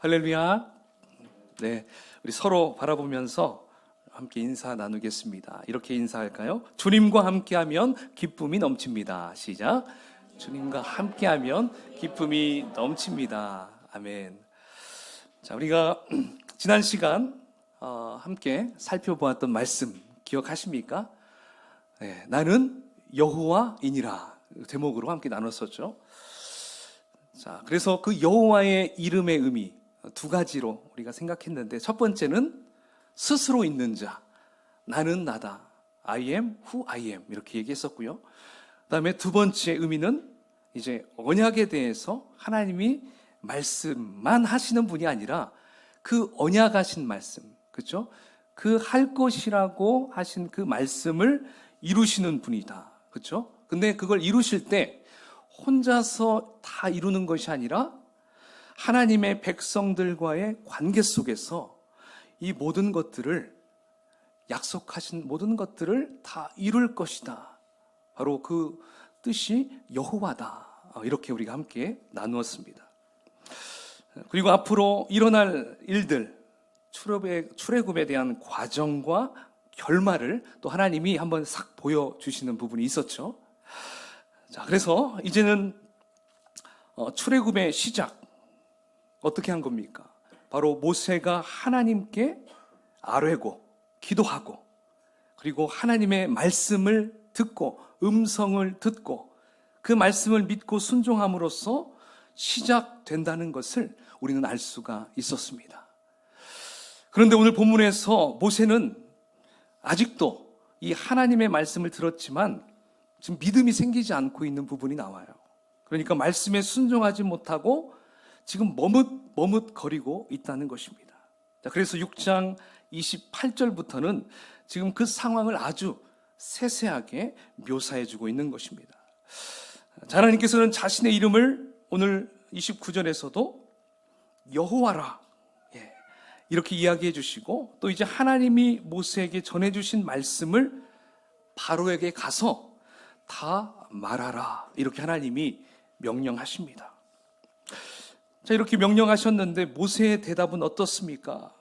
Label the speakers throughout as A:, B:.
A: 할렐루야. 네, 우리 서로 바라보면서 함께 인사 나누겠습니다. 이렇게 인사할까요? 주님과 함께하면 기쁨이 넘칩니다. 시작. 주님과 함께하면 기쁨이 넘칩니다. 아멘. 자, 우리가 지난 시간 함께 살펴보았던 말씀 기억하십니까? 네, 나는 여호와이니라 제목으로 함께 나눴었죠. 자, 그래서 그 여호와의 이름의 의미 두 가지로 우리가 생각했는데, 첫 번째는 스스로 있는 자, 나는 나다, I am who I am, 이렇게 얘기했었고요. 그 다음에 두 번째 의미는 이제 언약에 대해서 하나님이 말씀만 하시는 분이 아니라 그 언약하신 말씀, 그렇죠? 그 할 것이라고 하신 그 말씀을 이루시는 분이다, 그렇죠? 근데 그걸 이루실 때 혼자서 다 이루는 것이 아니라 하나님의 백성들과의 관계 속에서 이 모든 것들을, 약속하신 모든 것들을 다 이룰 것이다. 바로 그 뜻이 여호와다. 이렇게 우리가 함께 나누었습니다. 그리고 앞으로 일어날 일들, 출애굽에 대한 과정과 결말을 또 하나님이 한번 싹 보여주시는 부분이 있었죠. 자, 그래서 이제는 출애굽의 시작, 어떻게 한 겁니까? 바로 모세가 하나님께 아뢰고 기도하고, 그리고 하나님의 말씀을 듣고 음성을 듣고 그 말씀을 믿고 순종함으로써 시작된다는 것을 우리는 알 수가 있었습니다. 그런데 오늘 본문에서 모세는 아직도 이 하나님의 말씀을 들었지만 지금 믿음이 생기지 않고 있는 부분이 나와요. 그러니까 말씀에 순종하지 못하고 지금 머뭇거리고 있다는 것입니다. 자, 그래서 6장 28절부터는 지금 그 상황을 아주 세세하게 묘사해주고 있는 것입니다. 자, 하나님께서는 자신의 이름을 오늘 29절에서도 여호와라, 이렇게 이야기해 주시고, 또 이제 하나님이 모세에게 전해주신 말씀을 바로에게 가서 다 말하라, 이렇게 하나님이 명령하십니다. 자, 이렇게 명령하셨는데 모세의 대답은 어떻습니까?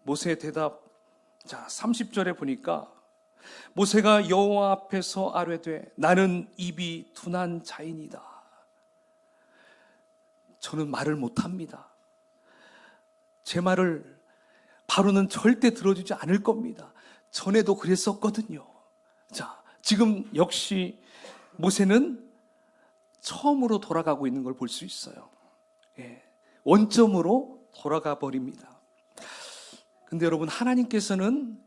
A: 모세의 대답, 자, 30절에 보니까 모세가 여호와 앞에서 아뢰되 나는 입이 둔한 자이니이다. 저는 말을 못합니다. 제 말을 바로는 절대 들어주지 않을 겁니다. 전에도 그랬었거든요. 자, 지금 역시 모세는 처음으로 돌아가고 있는 걸 볼 수 있어요. 원점으로 돌아가 버립니다. 근데 여러분, 하나님께서는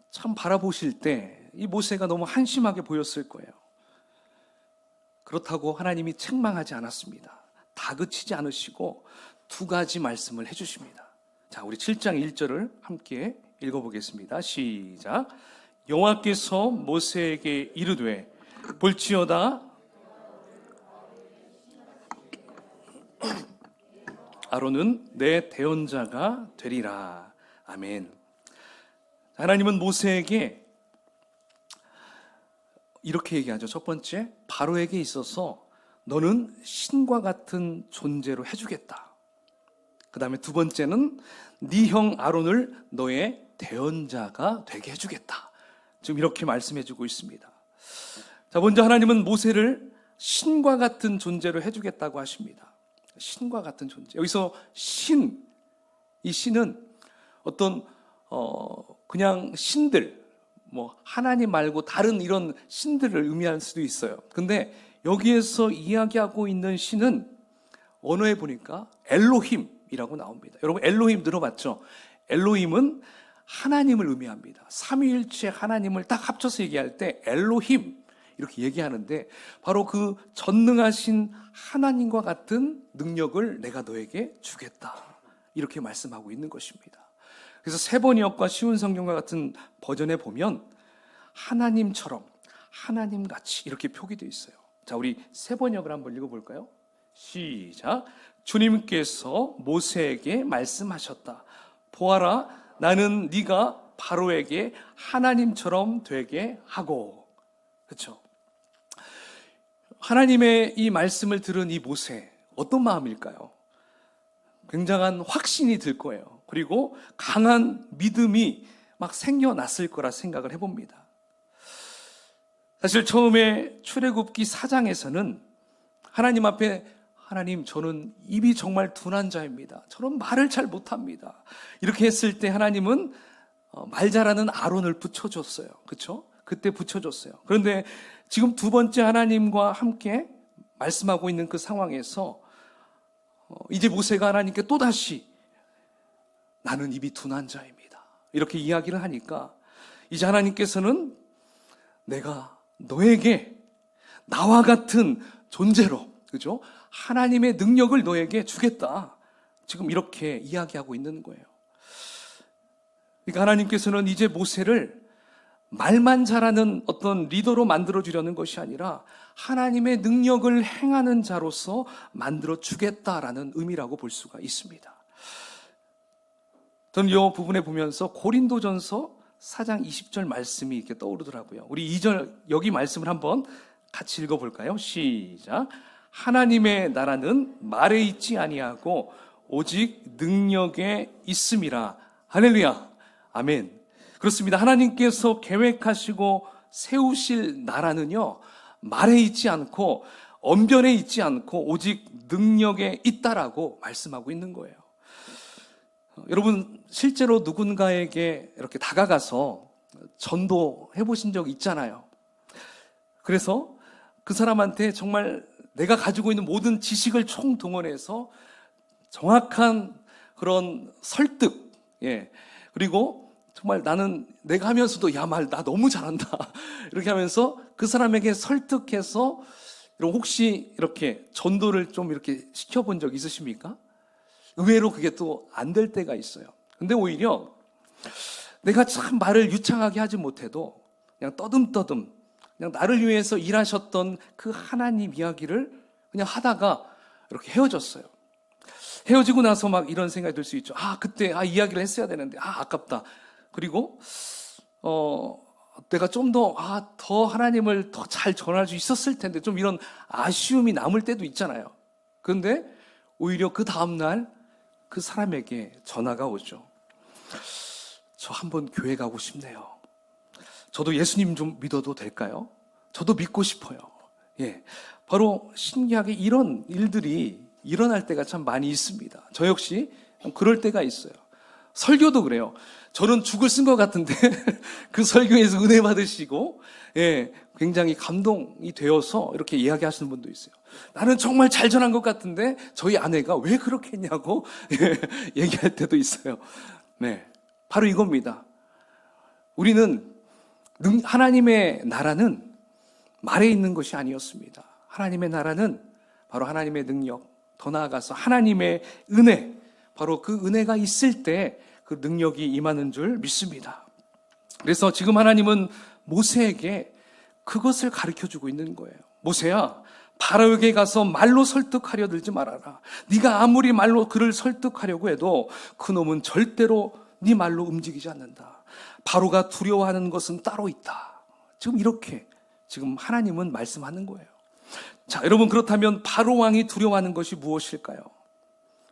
A: 참 바라보실 때 이 모세가 너무 한심하게 보였을 거예요. 그렇다고 하나님이 책망하지 않았습니다. 다그치지 않으시고 두 가지 말씀을 해주십니다. 자, 우리 7장 1절을 함께 읽어보겠습니다. 시작. 여호와께서 모세에게 이르되 볼지어다 아론은 내 대언자가 되리라. 아멘. 하나님은 모세에게 이렇게 얘기하죠. 첫 번째, 바로에게 있어서 너는 신과 같은 존재로 해주겠다. 그 다음에 두 번째는 네 형 아론을 너의 대언자가 되게 해주겠다. 지금 이렇게 말씀해주고 있습니다. 자, 먼저 하나님은 모세를 신과 같은 존재로 해주겠다고 하십니다. 신과 같은 존재. 여기서 신, 이 신은 어떤 그냥 신들, 뭐 하나님 말고 다른 이런 신들을 의미할 수도 있어요. 근데 여기에서 이야기하고 있는 신은 언어에 보니까 엘로힘이라고 나옵니다. 여러분, 엘로힘 들어봤죠? 엘로힘은 하나님을 의미합니다. 삼위일체 하나님을 딱 합쳐서 얘기할 때 엘로힘 이렇게 얘기하는데, 바로 그 전능하신 하나님과 같은 능력을 내가 너에게 주겠다, 이렇게 말씀하고 있는 것입니다. 그래서 세번역과 쉬운 성경과 같은 버전에 보면 하나님처럼, 하나님같이 이렇게 표기되어 있어요. 자, 우리 세번역을 한번 읽어볼까요? 시작. 주님께서 모세에게 말씀하셨다. 보아라, 나는 네가 바로에게 하나님처럼 되게 하고. 그렇죠? 하나님의 이 말씀을 들은 이 모세, 어떤 마음일까요? 굉장한 확신이 들 거예요. 그리고 강한 믿음이 막 생겨났을 거라 생각을 해봅니다. 사실 처음에 출애굽기 4장에서는 하나님 앞에 하나님, 저는 입이 정말 둔한 자입니다. 저는 말을 잘 못합니다. 이렇게 했을 때 하나님은 말 잘하는 아론을 붙여줬어요. 그렇죠? 그때 붙여줬어요. 그런데 지금 두 번째 하나님과 함께 말씀하고 있는 그 상황에서 이제 모세가 하나님께 또다시 나는 입이 둔한 자입니다. 이렇게 이야기를 하니까 이제 하나님께서는 내가 너에게 나와 같은 존재로, 그죠? 하나님의 능력을 너에게 주겠다. 지금 이렇게 이야기하고 있는 거예요. 그러니까 하나님께서는 이제 모세를 말만 잘하는 어떤 리더로 만들어주려는 것이 아니라 하나님의 능력을 행하는 자로서 만들어주겠다라는 의미라고 볼 수가 있습니다. 저는 이 부분에 보면서 고린도전서 4장 20절 말씀이 이렇게 떠오르더라고요. 우리 2절 여기 말씀을 한번 같이 읽어볼까요? 시작. 하나님의 나라는 말에 있지 아니하고 오직 능력에 있음이라. 할렐루야. 아멘. 그렇습니다. 하나님께서 계획하시고 세우실 나라는요, 말에 있지 않고 언변에 있지 않고 오직 능력에 있다라고 말씀하고 있는 거예요. 여러분, 실제로 누군가에게 이렇게 다가가서 전도해 보신 적 있잖아요. 그래서 그 사람한테 정말 내가 가지고 있는 모든 지식을 총동원해서 정확한 그런 설득, 그리고 정말 나는 내가 하면서도 야, 말 나 너무 잘한다 이렇게 하면서 그 사람에게 설득해서 혹시 이렇게 전도를 좀 이렇게 시켜본 적 있으십니까? 의외로 그게 또 안 될 때가 있어요. 근데 오히려 내가 참 말을 유창하게 하지 못해도 그냥 떠듬떠듬 그냥 나를 위해서 일하셨던 그 하나님 이야기를 그냥 하다가 이렇게 헤어졌어요. 헤어지고 나서 막 이런 생각이 들 수 있죠. 그때 이야기를 했어야 되는데 아깝다. 그리고 내가 좀 더 하나님을 더 잘 전할 수 있었을 텐데 좀 이런 아쉬움이 남을 때도 있잖아요. 그런데 오히려 그 다음날 그 사람에게 전화가 오죠. 저 한번 교회 가고 싶네요. 저도 예수님 좀 믿어도 될까요? 저도 믿고 싶어요. 바로 신기하게 이런 일들이 일어날 때가 참 많이 있습니다. 저 역시 그럴 때가 있어요. 설교도 그래요. 저는 죽을 쓴 것 같은데 그 설교에서 은혜 받으시고 굉장히 감동이 되어서 이렇게 이야기하시는 분도 있어요. 나는 정말 잘 전한 것 같은데 저희 아내가 왜 그렇게 했냐고 얘기할 때도 있어요. 바로 이겁니다. 우리는 하나님의 나라는 말에 있는 것이 아니었습니다. 하나님의 나라는 바로 하나님의 능력, 더 나아가서 하나님의 은혜, 바로 그 은혜가 있을 때 그 능력이 임하는 줄 믿습니다. 그래서 지금 하나님은 모세에게 그것을 가르쳐주고 있는 거예요. 모세야, 바로에게 가서 말로 설득하려 들지 말아라. 네가 아무리 말로 그를 설득하려고 해도 그놈은 절대로 네 말로 움직이지 않는다. 바로가 두려워하는 것은 따로 있다. 지금 이렇게 지금 하나님은 말씀하는 거예요. 자, 여러분, 그렇다면 바로 왕이 두려워하는 것이 무엇일까요?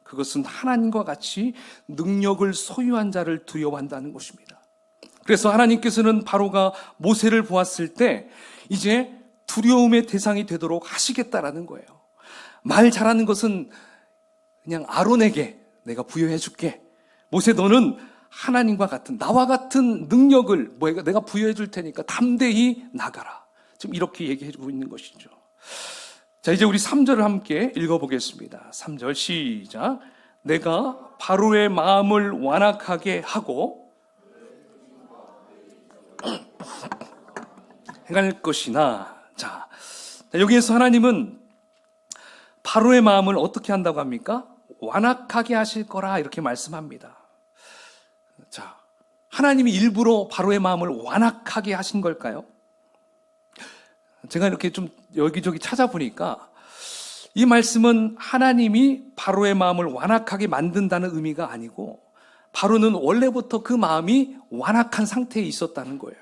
A: 그것은 하나님과 같이 능력을 소유한 자를 두려워한다는 것입니다. 그래서 하나님께서는 바로가 모세를 보았을 때 이제 두려움의 대상이 되도록 하시겠다라는 거예요. 말 잘하는 것은 그냥 아론에게 내가 부여해 줄게. 모세, 너는 하나님과 같은, 나와 같은 능력을 내가 부여해 줄 테니까 담대히 나가라. 지금 이렇게 얘기해 주고 있는 것이죠. 자, 이제 우리 3절을 함께 읽어보겠습니다. 3절 시작. 내가 바로의 마음을 완악하게 하고 행할 것이나. 자, 여기에서 하나님은 바로의 마음을 어떻게 한다고 합니까? 완악하게 하실 거라 이렇게 말씀합니다. 자, 하나님이 일부러 바로의 마음을 완악하게 하신 걸까요? 제가 이렇게 좀 여기저기 찾아보니까 이 말씀은 하나님이 바로의 마음을 완악하게 만든다는 의미가 아니고 바로는 원래부터 그 마음이 완악한 상태에 있었다는 거예요.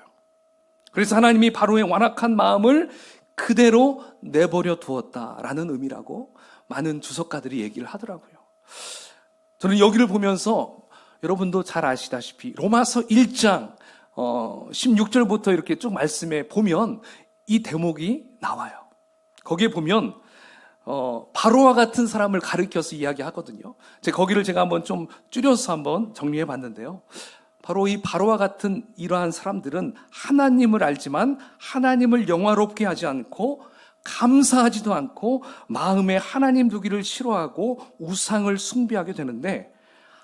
A: 그래서 하나님이 바로의 완악한 마음을 그대로 내버려 두었다라는 의미라고 많은 주석가들이 얘기를 하더라고요. 저는 여기를 보면서 여러분도 잘 아시다시피 로마서 1장 16절부터 이렇게 쭉 말씀에 보면 이 대목이 나와요. 거기에 보면 바로와 같은 사람을 가리켜서 이야기하거든요. 거기를 제가 한번 좀 줄여서 한번 정리해 봤는데요. 바로 이 바로와 같은 이러한 사람들은 하나님을 알지만 하나님을 영화롭게 하지 않고 감사하지도 않고 마음에 하나님 두기를 싫어하고 우상을 숭배하게 되는데,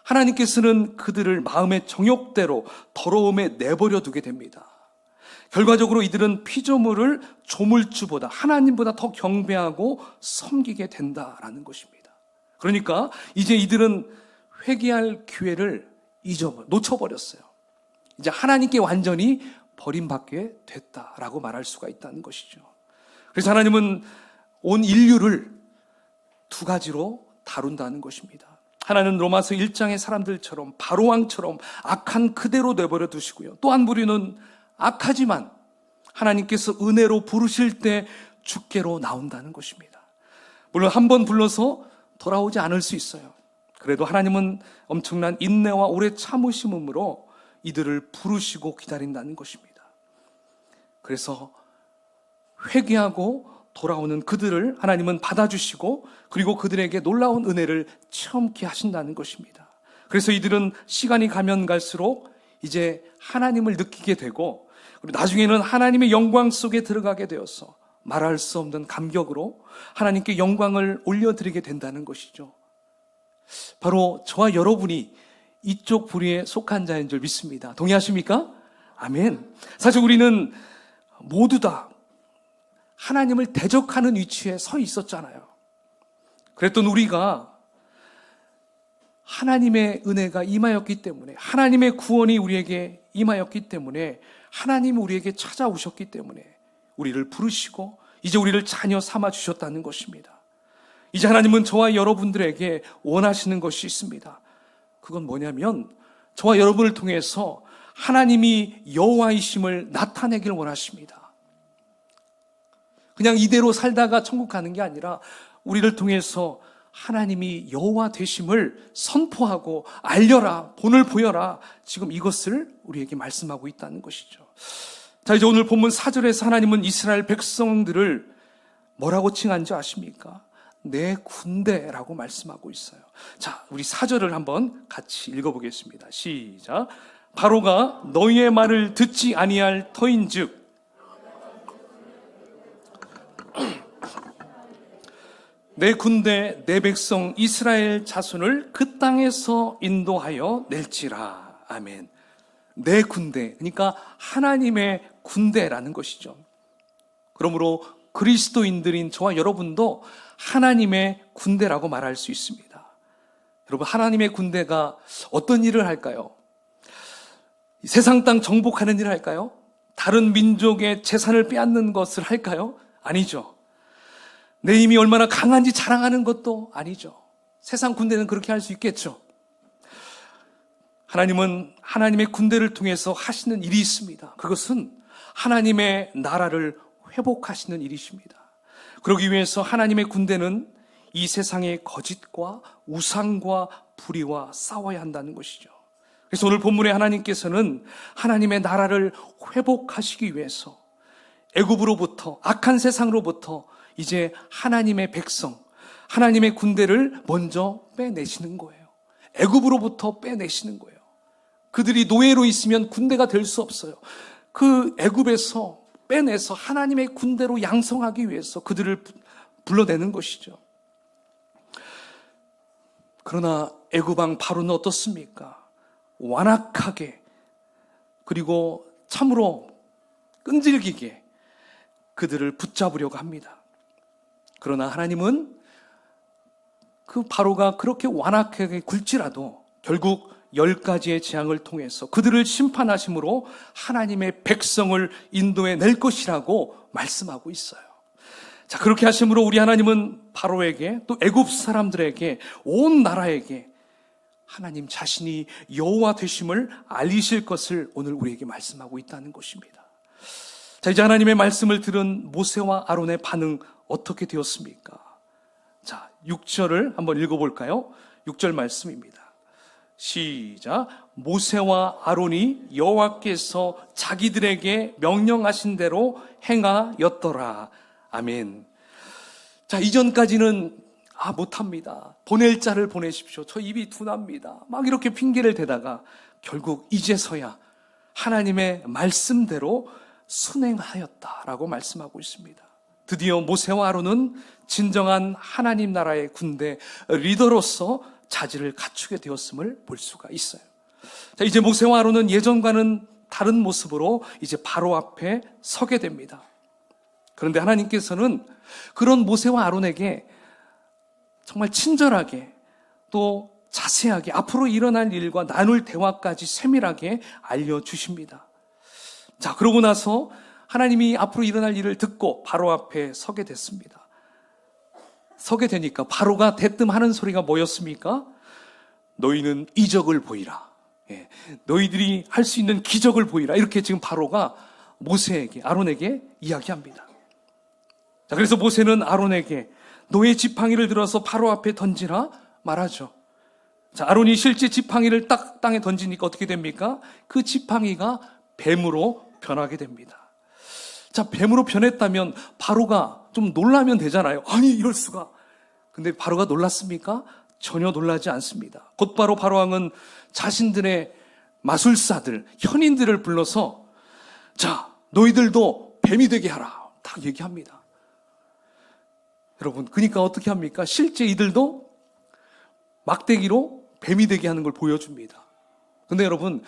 A: 하나님께서는 그들을 마음의 정욕대로 더러움에 내버려 두게 됩니다. 결과적으로 이들은 피조물을 조물주보다 하나님보다 더 경배하고 섬기게 된다라는 것입니다. 그러니까 이제 이들은 회개할 기회를 놓쳐버렸어요. 이제 하나님께 완전히 버림받게 됐다라고 말할 수가 있다는 것이죠. 그래서 하나님은 온 인류를 두 가지로 다룬다는 것입니다. 하나는 로마서 1장의 사람들처럼 바로왕처럼 악한 그대로 내버려 두시고요. 또 한 부류는 악하지만 하나님께서 은혜로 부르실 때 주께로 나온다는 것입니다. 물론 한 번 불러서 돌아오지 않을 수 있어요. 그래도 하나님은 엄청난 인내와 오래 참으심으로 이들을 부르시고 기다린다는 것입니다. 그래서 회개하고 돌아오는 그들을 하나님은 받아주시고 그리고 그들에게 놀라운 은혜를 체험케 하신다는 것입니다. 그래서 이들은 시간이 가면 갈수록 이제 하나님을 느끼게 되고, 그리고 나중에는 하나님의 영광 속에 들어가게 되어서 말할 수 없는 감격으로 하나님께 영광을 올려드리게 된다는 것이죠. 바로 저와 여러분이 이쪽 부류에 속한 자인 줄 믿습니다. 동의하십니까? 아멘. 사실 우리는 모두 다 하나님을 대적하는 위치에 서 있었잖아요. 그랬던 우리가 하나님의 은혜가 임하였기 때문에, 하나님의 구원이 우리에게 임하였기 때문에, 하나님이 우리에게 찾아오셨기 때문에 우리를 부르시고 이제 우리를 자녀 삼아 주셨다는 것입니다. 이제 하나님은 저와 여러분들에게 원하시는 것이 있습니다. 그건 뭐냐면 저와 여러분을 통해서 하나님이 여호와이심을 나타내길 원하십니다. 그냥 이대로 살다가 천국 가는 게 아니라 우리를 통해서 하나님이 여호와 되심을 선포하고 알려라, 본을 보여라, 지금 이것을 우리에게 말씀하고 있다는 것이죠. 자, 이제 오늘 본문 4절에서 하나님은 이스라엘 백성들을 뭐라고 칭한지 아십니까? 내 군대라고 말씀하고 있어요. 자, 우리 4절을 한번 같이 읽어보겠습니다. 시작. 바로가 너희의 말을 듣지 아니할 터인즉 내 군대 내 백성 이스라엘 자손을 그 땅에서 인도하여 낼지라. 아멘. 내 군대, 그러니까 하나님의 군대라는 것이죠. 그러므로 그리스도인들인 저와 여러분도 하나님의 군대라고 말할 수 있습니다. 여러분, 하나님의 군대가 어떤 일을 할까요? 세상 땅 정복하는 일을 할까요? 다른 민족의 재산을 빼앗는 것을 할까요? 아니죠. 내 힘이 얼마나 강한지 자랑하는 것도 아니죠. 세상 군대는 그렇게 할 수 있겠죠. 하나님은 하나님의 군대를 통해서 하시는 일이 있습니다. 그것은 하나님의 나라를 회복하시는 일이십니다. 그러기 위해서 하나님의 군대는 이 세상의 거짓과 우상과 불의와 싸워야 한다는 것이죠. 그래서 오늘 본문에 하나님께서는 하나님의 나라를 회복하시기 위해서 애굽으로부터, 악한 세상으로부터 이제 하나님의 백성, 하나님의 군대를 먼저 빼내시는 거예요. 애굽으로부터 빼내시는 거예요. 그들이 노예로 있으면 군대가 될 수 없어요. 그 애굽에서 빼내서 하나님의 군대로 양성하기 위해서 그들을 불러내는 것이죠. 그러나 애굽 왕 바로는 어떻습니까? 완악하게, 그리고 참으로 끈질기게 그들을 붙잡으려고 합니다. 그러나 하나님은 그 바로가 그렇게 완악하게 굴지라도 결국 10가지의 재앙을 통해서 그들을 심판하심으로 하나님의 백성을 인도해 낼 것이라고 말씀하고 있어요. 자, 그렇게 하심으로 우리 하나님은 바로에게, 또 애굽 사람들에게, 온 나라에게 하나님 자신이 여호와 되심을 알리실 것을 오늘 우리에게 말씀하고 있다는 것입니다. 자, 이제 하나님의 말씀을 들은 모세와 아론의 반응 어떻게 되었습니까? 자, 6절을 한번 읽어볼까요? 6절 말씀입니다. 시작. 모세와 아론이 여호와께서 자기들에게 명령하신 대로 행하였더라. 아멘. 자, 이전까지는 못합니다. 보낼 자를 보내십시오. 저 입이 둔합니다. 막 이렇게 핑계를 대다가 결국 이제서야 하나님의 말씀대로 순행하였다라고 말씀하고 있습니다. 드디어 모세와 아론은 진정한 하나님 나라의 군대 리더로서 자질을 갖추게 되었음을 볼 수가 있어요. 자, 이제 모세와 아론은 예전과는 다른 모습으로 이제 바로 앞에 서게 됩니다. 그런데 하나님께서는 그런 모세와 아론에게 정말 친절하게 또 자세하게 앞으로 일어날 일과 나눌 대화까지 세밀하게 알려주십니다. 자, 그러고 나서 하나님이 앞으로 일어날 일을 듣고 바로 앞에 서게 됐습니다. 서게 되니까 바로가 대뜸 하는 소리가 뭐였습니까? 너희는 이적을 보이라. 너희들이 할 수 있는 기적을 보이라. 이렇게 지금 바로가 모세에게, 아론에게 이야기합니다. 자, 그래서 모세는 아론에게 너의 지팡이를 들어서 바로 앞에 던지라 말하죠. 자, 아론이 실제 지팡이를 딱 땅에 던지니까 어떻게 됩니까? 그 지팡이가 뱀으로 변하게 됩니다. 자, 뱀으로 변했다면 바로가 좀 놀라면 되잖아요. 아니, 이럴 수가. 근데 바로가 놀랐습니까? 전혀 놀라지 않습니다. 곧바로 바로왕은 자신들의 마술사들, 현인들을 불러서 자, 너희들도 뱀이 되게 하라. 딱 얘기합니다. 여러분, 그러니까 어떻게 합니까? 실제 이들도 막대기로 뱀이 되게 하는 걸 보여줍니다. 근데 여러분,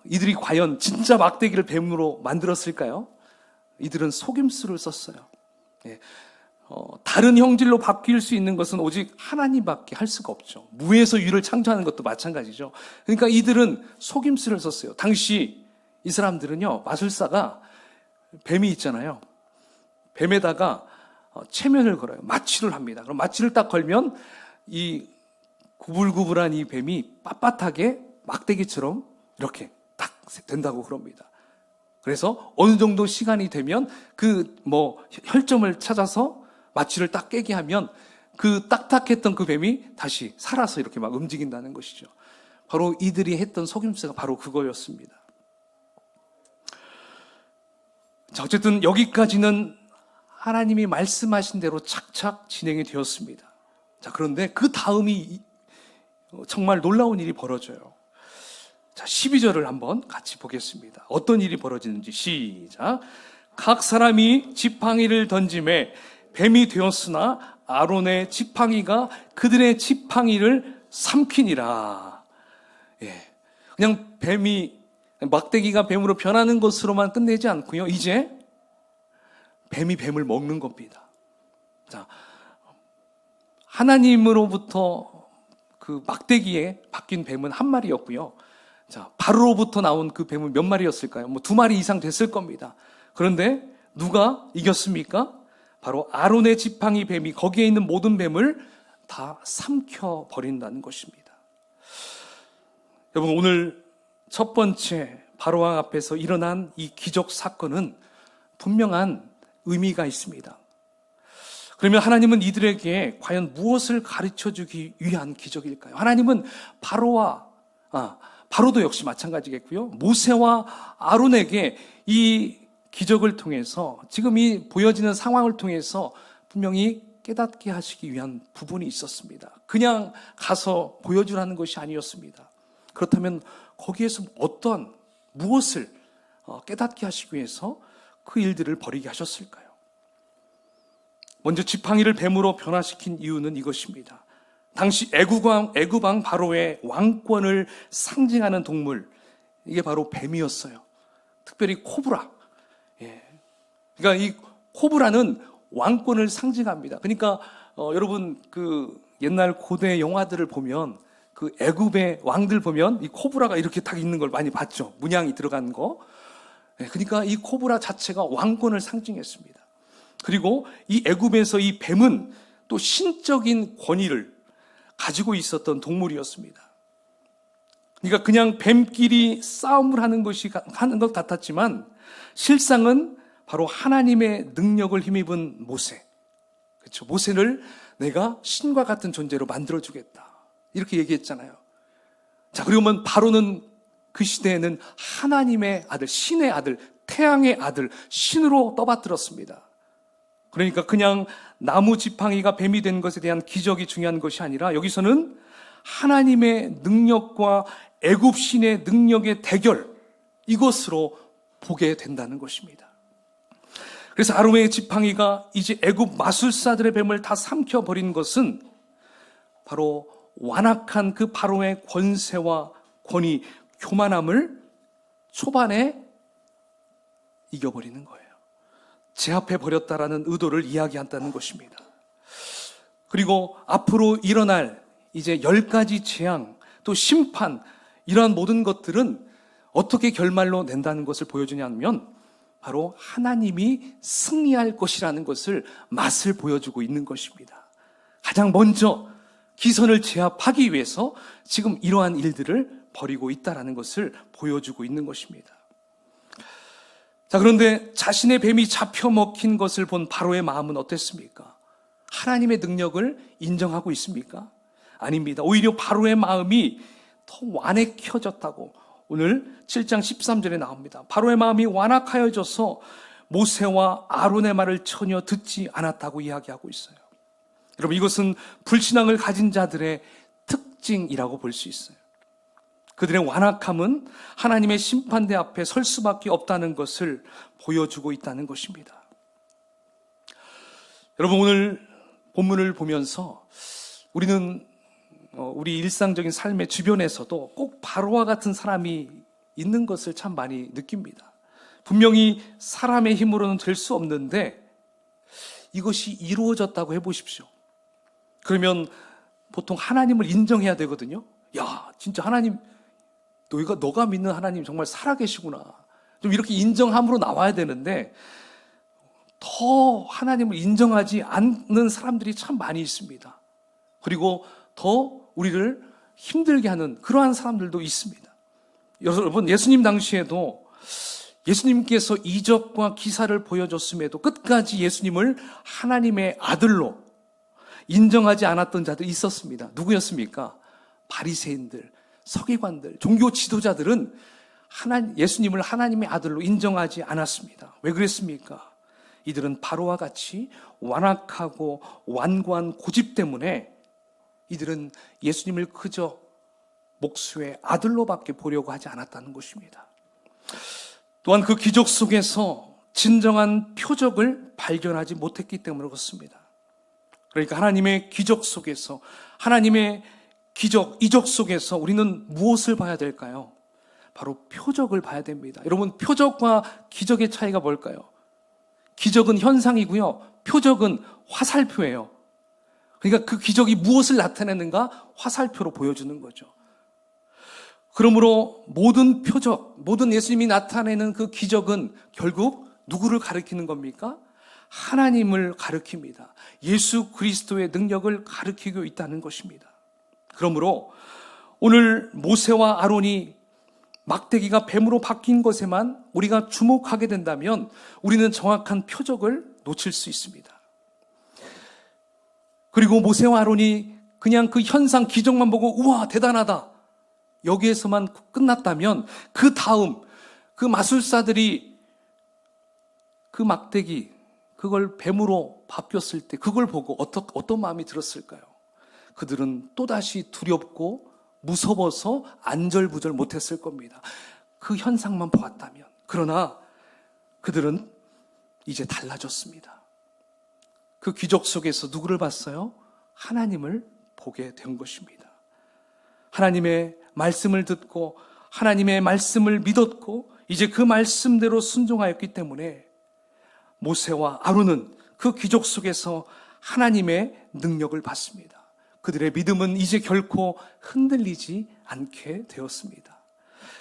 A: 이들이 과연 진짜 막대기를 뱀으로 만들었을까요? 이들은 속임수를 썼어요. 다른 형질로 바뀔 수 있는 것은 오직 하나님밖에 할 수가 없죠. 무에서 유를 창조하는 것도 마찬가지죠. 그러니까 이들은 속임수를 썼어요. 당시 이 사람들은요, 마술사가 뱀이 있잖아요. 뱀에다가 체면을 걸어요. 마취를 합니다. 그럼 마취를 딱 걸면 이 구불구불한 이 뱀이 빳빳하게 막대기처럼 이렇게 딱 된다고 그럽니다. 그래서 어느 정도 시간이 되면 그 혈점을 찾아서 마취를 딱 깨게 하면 그 딱딱했던 그 뱀이 다시 살아서 이렇게 막 움직인다는 것이죠. 바로 이들이 했던 속임수가 바로 그거였습니다. 자, 어쨌든 여기까지는 하나님이 말씀하신 대로 착착 진행이 되었습니다. 자, 그런데 그 다음이 정말 놀라운 일이 벌어져요. 자, 12절을 한번 같이 보겠습니다. 어떤 일이 벌어지는지 시작. 각 사람이 지팡이를 던짐에 뱀이 되었으나 아론의 지팡이가 그들의 지팡이를 삼키니라. 그냥 막대기가 뱀으로 변하는 것으로만 끝내지 않고요. 이제 뱀이 뱀을 먹는 겁니다. 자, 하나님으로부터 그 막대기에 바뀐 뱀은 한 마리였고요. 자, 바로로부터 나온 그 뱀은 몇 마리였을까요? 2마리 이상 됐을 겁니다. 그런데 누가 이겼습니까? 바로 아론의 지팡이 뱀이 거기에 있는 모든 뱀을 다 삼켜버린다는 것입니다. 여러분, 오늘 첫 번째 바로왕 앞에서 일어난 이 기적 사건은 분명한 의미가 있습니다. 그러면 하나님은 이들에게 과연 무엇을 가르쳐주기 위한 기적일까요? 하나님은 바로도 역시 마찬가지겠고요. 모세와 아론에게 이 기적을 통해서 지금 이 보여지는 상황을 통해서 분명히 깨닫게 하시기 위한 부분이 있었습니다. 그냥 가서 보여주라는 것이 아니었습니다. 그렇다면 거기에서 무엇을 깨닫게 하시기 위해서 그 일들을 벌이게 하셨을까요? 먼저 지팡이를 뱀으로 변화시킨 이유는 이것입니다. 당시 애굽왕 바로의 왕권을 상징하는 동물, 이게 바로 뱀이었어요. 특별히 코브라. 그러니까 이 코브라는 왕권을 상징합니다. 그러니까 여러분 그 옛날 고대 영화들을 보면 그 애굽의 왕들 보면 이 코브라가 이렇게 딱 있는 걸 많이 봤죠. 문양이 들어간 거. 그러니까 이 코브라 자체가 왕권을 상징했습니다. 그리고 이 애굽에서 이 뱀은 또 신적인 권위를 가지고 있었던 동물이었습니다. 그러니까 그냥 뱀끼리 싸움을 하는 것 같았지만 실상은 바로 하나님의 능력을 힘입은 모세. 그렇죠. 모세를 내가 신과 같은 존재로 만들어주겠다. 이렇게 얘기했잖아요. 자, 그러면 바로는 그 시대에는 하나님의 아들, 신의 아들, 태양의 아들, 신으로 떠받들었습니다. 그러니까 그냥 나무 지팡이가 뱀이 된 것에 대한 기적이 중요한 것이 아니라 여기서는 하나님의 능력과 애굽 신의 능력의 대결, 이것으로 보게 된다는 것입니다. 그래서 아론의 지팡이가 이제 애굽 마술사들의 뱀을 다 삼켜버린 것은 바로 완악한 그 바로의 권세와 권위, 교만함을 초반에 이겨버리는 거예요. 제압해버렸다라는 의도를 이야기한다는 것입니다. 그리고 앞으로 일어날 이제 10가지 재앙, 또 심판, 이러한 모든 것들은 어떻게 결말로 낸다는 것을 보여주냐면 바로 하나님이 승리할 것이라는 것을 맛을 보여주고 있는 것입니다. 가장 먼저 기선을 제압하기 위해서 지금 이러한 일들을 벌이고 있다는 것을 보여주고 있는 것입니다. 자, 그런데 자신의 뱀이 잡혀 먹힌 것을 본 바로의 마음은 어땠습니까? 하나님의 능력을 인정하고 있습니까? 아닙니다. 오히려 바로의 마음이 더 완악해졌다고 오늘 7장 13절에 나옵니다. 바로의 마음이 완악하여져서 모세와 아론의 말을 전혀 듣지 않았다고 이야기하고 있어요. 여러분, 이것은 불신앙을 가진 자들의 특징이라고 볼 수 있어요. 그들의 완악함은 하나님의 심판대 앞에 설 수밖에 없다는 것을 보여주고 있다는 것입니다. 여러분, 오늘 본문을 보면서 우리는 우리 일상적인 삶의 주변에서도 꼭 바로와 같은 사람이 있는 것을 참 많이 느낍니다. 분명히 사람의 힘으로는 될 수 없는데 이것이 이루어졌다고 해보십시오. 그러면 보통 하나님을 인정해야 되거든요. 야, 진짜 하나님, 너가 믿는 하나님 정말 살아계시구나. 좀 이렇게 인정함으로 나와야 되는데 더 하나님을 인정하지 않는 사람들이 참 많이 있습니다. 그리고 더 우리를 힘들게 하는 그러한 사람들도 있습니다. 여러분, 예수님 당시에도 예수님께서 이적과 기사를 보여줬음에도 끝까지 예수님을 하나님의 아들로 인정하지 않았던 자들이 있었습니다. 누구였습니까? 바리새인들, 서기관들, 종교 지도자들은 예수님을 하나님의 아들로 인정하지 않았습니다. 왜 그랬습니까? 이들은 바로와 같이 완악하고 완고한 고집 때문에 이들은 예수님을 그저 목수의 아들로밖에 보려고 하지 않았다는 것입니다. 또한 그 기적 속에서 진정한 표적을 발견하지 못했기 때문에 그렇습니다. 그러니까 하나님의 기적 속에서, 하나님의 기적, 이적 속에서 우리는 무엇을 봐야 될까요? 바로 표적을 봐야 됩니다. 여러분, 표적과 기적의 차이가 뭘까요? 기적은 현상이고요, 표적은 화살표예요. 그러니까 그 기적이 무엇을 나타내는가? 화살표로 보여주는 거죠. 그러므로 모든 표적, 모든 예수님이 나타내는 그 기적은 결국 누구를 가리키는 겁니까? 하나님을 가리킵니다. 예수 그리스도의 능력을 가리키고 있다는 것입니다. 그러므로 오늘 모세와 아론이 막대기가 뱀으로 바뀐 것에만 우리가 주목하게 된다면 우리는 정확한 표적을 놓칠 수 있습니다. 그리고 모세와 아론이 그냥 그 현상 기적만 보고 우와 대단하다, 여기에서만 끝났다면 그 다음 그 마술사들이 그 막대기 그걸 뱀으로 바뀌었을 때 그걸 보고 어떤 마음이 들었을까요? 그들은 또다시 두렵고 무서워서 안절부절 못했을 겁니다. 그 현상만 보았다면. 그러나 그들은 이제 달라졌습니다. 그 기적 속에서 누구를 봤어요? 하나님을 보게 된 것입니다. 하나님의 말씀을 듣고 하나님의 말씀을 믿었고 이제 그 말씀대로 순종하였기 때문에 모세와 아론은 그 기적 속에서 하나님의 능력을 받습니다. 그들의 믿음은 이제 결코 흔들리지 않게 되었습니다.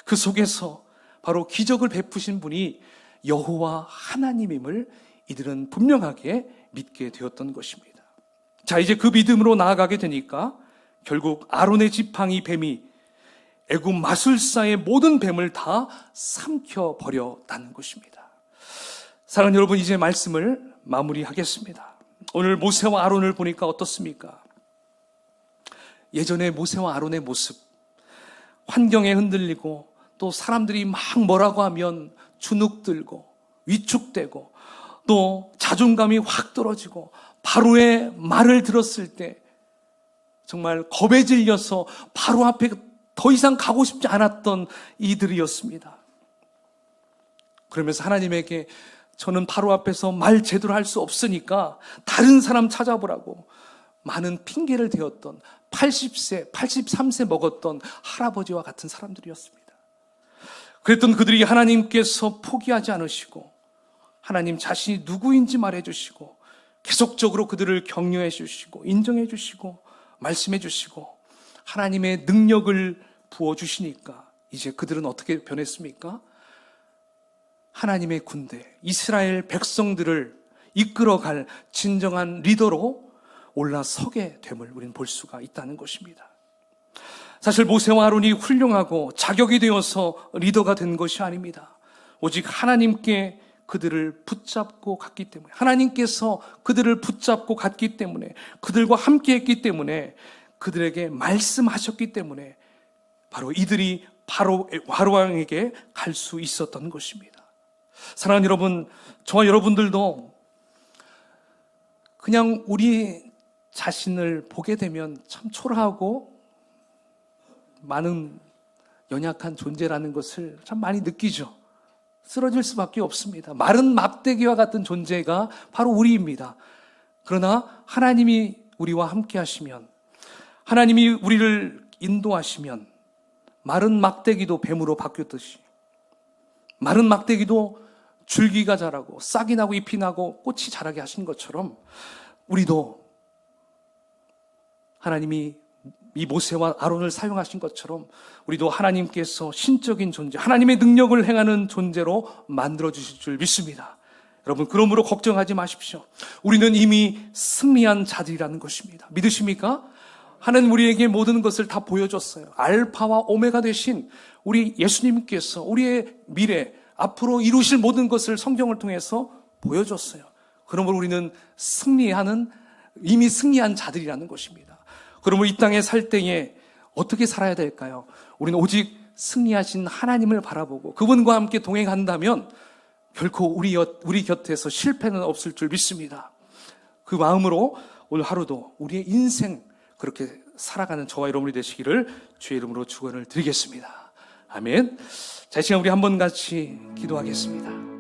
A: 그 속에서 바로 기적을 베푸신 분이 여호와 하나님임을 이들은 분명하게 믿게 되었던 것입니다. 자, 이제 그 믿음으로 나아가게 되니까 결국 아론의 지팡이 뱀이 애굽 마술사의 모든 뱀을 다 삼켜버렸다는 것입니다. 사랑하는 여러분, 이제 말씀을 마무리하겠습니다. 오늘 모세와 아론을 보니까 어떻습니까? 예전의 모세와 아론의 모습, 환경에 흔들리고 또 사람들이 막 뭐라고 하면 주눅들고 위축되고 또 자존감이 확 떨어지고 바로의 말을 들었을 때 정말 겁에 질려서 바로 앞에 더 이상 가고 싶지 않았던 이들이었습니다. 그러면서 하나님에게 저는 바로 앞에서 말 제대로 할 수 없으니까 다른 사람 찾아보라고 많은 핑계를 대었던 80세, 83세 먹었던 할아버지와 같은 사람들이었습니다. 그랬던 그들이 하나님께서 포기하지 않으시고 하나님 자신이 누구인지 말해주시고 계속적으로 그들을 격려해 주시고 인정해 주시고 말씀해 주시고 하나님의 능력을 부어주시니까 이제 그들은 어떻게 변했습니까? 하나님의 군대, 이스라엘 백성들을 이끌어갈 진정한 리더로 올라서게 됨을 우리는 볼 수가 있다는 것입니다. 사실 모세와 아론이 훌륭하고 자격이 되어서 리더가 된 것이 아닙니다. 오직 하나님께 그들을 붙잡고 갔기 때문에, 하나님께서 그들을 붙잡고 갔기 때문에, 그들과 함께 했기 때문에, 그들에게 말씀하셨기 때문에 바로 이들이 바로 왕에게 갈 수 있었던 것입니다. 사랑하는 여러분, 저와 여러분들도 그냥 우리 자신을 보게 되면 참 초라하고 많은 연약한 존재라는 것을 참 많이 느끼죠. 쓰러질 수밖에 없습니다. 마른 막대기와 같은 존재가 바로 우리입니다. 그러나 하나님이 우리와 함께 하시면, 하나님이 우리를 인도하시면 마른 막대기도 뱀으로 바뀌었듯이, 마른 막대기도 줄기가 자라고 싹이 나고 잎이 나고 꽃이 자라게 하신 것처럼 우리도 하나님이 이 모세와 아론을 사용하신 것처럼 우리도 하나님께서 신적인 존재, 하나님의 능력을 행하는 존재로 만들어주실 줄 믿습니다. 여러분, 그러므로 걱정하지 마십시오. 우리는 이미 승리한 자들이라는 것입니다. 믿으십니까? 하나님 우리에게 모든 것을 다 보여줬어요. 알파와 오메가 되신 우리 예수님께서 우리의 미래, 앞으로 이루실 모든 것을 성경을 통해서 보여줬어요. 그러므로 우리는 이미 승리한 자들이라는 것입니다. 그러므로 이 땅에 살 때에 어떻게 살아야 될까요? 우리는 오직 승리하신 하나님을 바라보고 그분과 함께 동행한다면 결코 우리 곁에서 실패는 없을 줄 믿습니다. 그 마음으로 오늘 하루도 우리의 인생 그렇게 살아가는 저와 여러분이 되시기를 주의 이름으로 축원을 드리겠습니다. 아멘. 자, 이 시간 우리 한번 같이 기도하겠습니다.